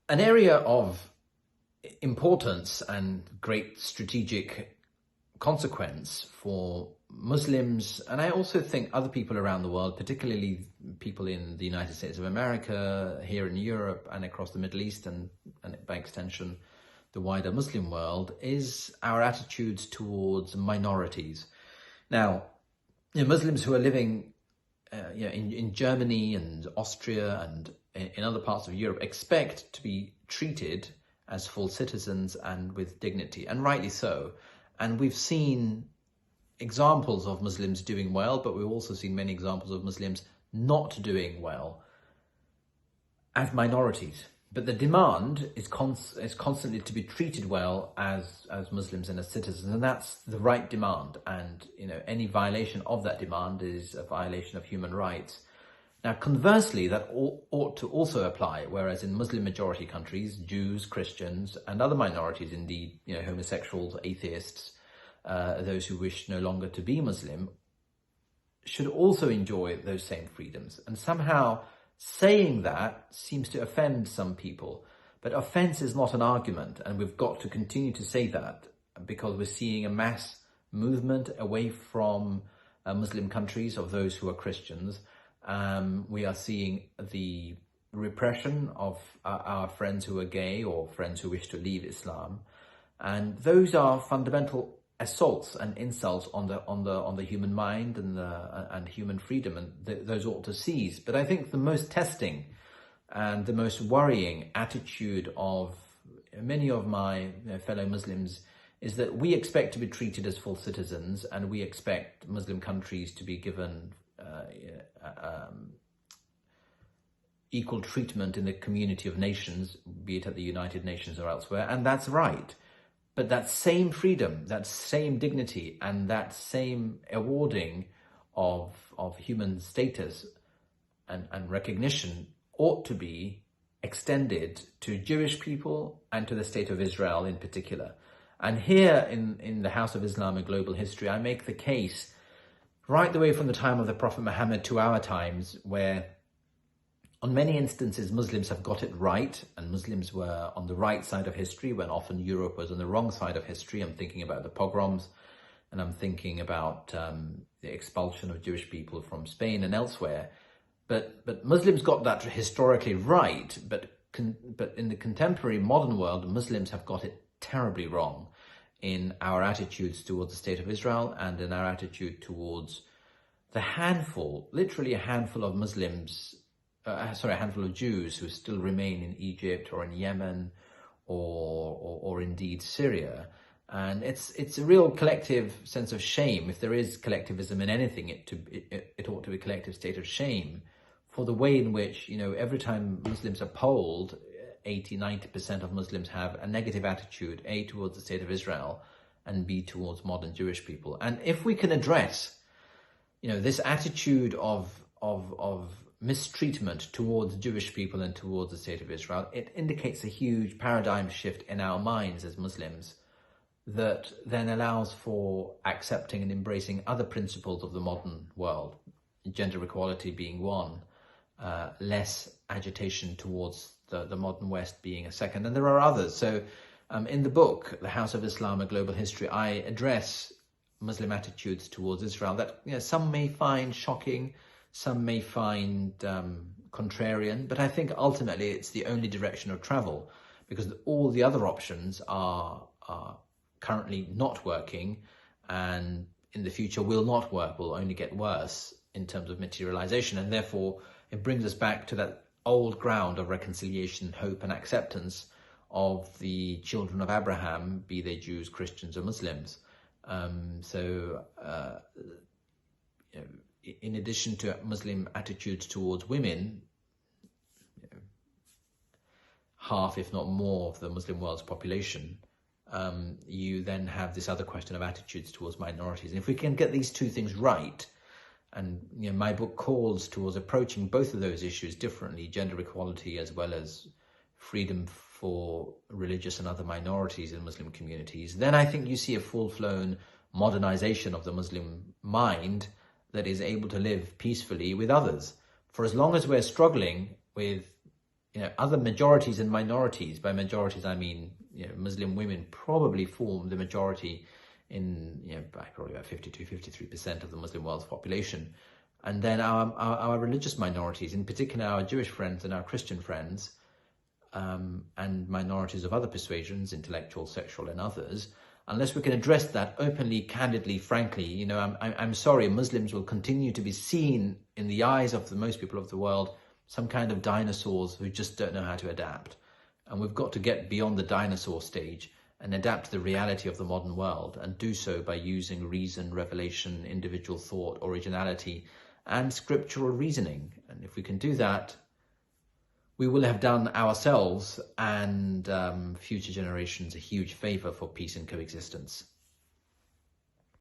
An area of importance and great strategic consequence for Muslims, and I also think other people around the world, particularly people in the United States of America, here in Europe and across the Middle East and by extension the wider Muslim world, is our attitudes towards minorities. Now, Muslims who are living in Germany and Austria and in other parts of Europe expect to be treated as full citizens and with dignity, and rightly so. And we've seen examples of Muslims doing well, but we've also seen many examples of Muslims not doing well as minorities. But the demand is constantly to be treated well as Muslims and as citizens, and that's the right demand. And any violation of that demand is a violation of human rights. Now, conversely, that ought to also apply, whereas in Muslim-majority countries, Jews, Christians, and other minorities, indeed, homosexuals, atheists, those who wish no longer to be Muslim, should also enjoy those same freedoms. And somehow saying that seems to offend some people. But offense is not an argument, and we've got to continue to say that, because we're seeing a mass movement away from Muslim countries of those who are Christians. We are seeing the repression of our friends who are gay or friends who wish to leave Islam, and those are fundamental assaults and insults on the human mind and human freedom, and those ought to cease. But I think the most testing and the most worrying attitude of many of my fellow Muslims is that we expect to be treated as full citizens, and we expect Muslim countries to be given equal treatment in the community of nations, be it at the United Nations or elsewhere, and that's right. But that same freedom, that same dignity, and that same awarding of human status and recognition ought to be extended to Jewish people and to the State of Israel in particular. And here in the House of Islam and Global History, I make the case right the way from the time of the Prophet Muhammad to our times, where on many instances Muslims have got it right, and Muslims were on the right side of history when often Europe was on the wrong side of history. I'm thinking about the pogroms, and I'm thinking about the expulsion of Jewish people from Spain and elsewhere. But Muslims got that historically right, but in the contemporary modern world, Muslims have got it terribly wrong in our attitudes towards the State of Israel and in our attitude towards the handful, literally a handful of Muslims, a handful of Jews who still remain in Egypt or in Yemen or indeed Syria. And it's a real collective sense of shame. If there is collectivism in anything, it ought to be a collective state of shame for the way in which, every time Muslims are polled, 80-90% of Muslims have a negative attitude, A, towards the State of Israel, and B, towards modern Jewish people. And if we can address, this attitude of mistreatment towards Jewish people and towards the State of Israel, it indicates a huge paradigm shift in our minds as Muslims that then allows for accepting and embracing other principles of the modern world, gender equality being one, less agitation towards the modern West being a second, and there are others. So in the book, The House of Islam, A Global History, I address Muslim attitudes towards Israel that some may find shocking, some may find contrarian, but I think ultimately it's the only direction of travel, because all the other options are currently not working, and in the future will not work, will only get worse in terms of materialization. And therefore it brings us back to that old ground of reconciliation, hope and acceptance of the children of Abraham, be they Jews, Christians or Muslims. In addition to Muslim attitudes towards women, half if not more of the Muslim world's population, you then have this other question of attitudes towards minorities. And if we can get these two things right, and my book calls towards approaching both of those issues differently, gender equality as well as freedom for religious and other minorities in Muslim communities, then I think you see a full-flown modernization of the Muslim mind that is able to live peacefully with others. For as long as we're struggling with other majorities and minorities, by majorities I mean, Muslim women probably form the majority in, by probably about 52-53% of the Muslim world's population. And then our religious minorities, in particular our Jewish friends and our Christian friends, and minorities of other persuasions, intellectual, sexual, and others, unless we can address that openly, candidly, frankly, I'm sorry, Muslims will continue to be seen in the eyes of most people of the world, some kind of dinosaurs who just don't know how to adapt. And we've got to get beyond the dinosaur stage and adapt to the reality of the modern world, and do so by using reason, revelation, individual thought, originality, and scriptural reasoning. And if we can do that, we will have done ourselves and future generations a huge favor for peace and coexistence.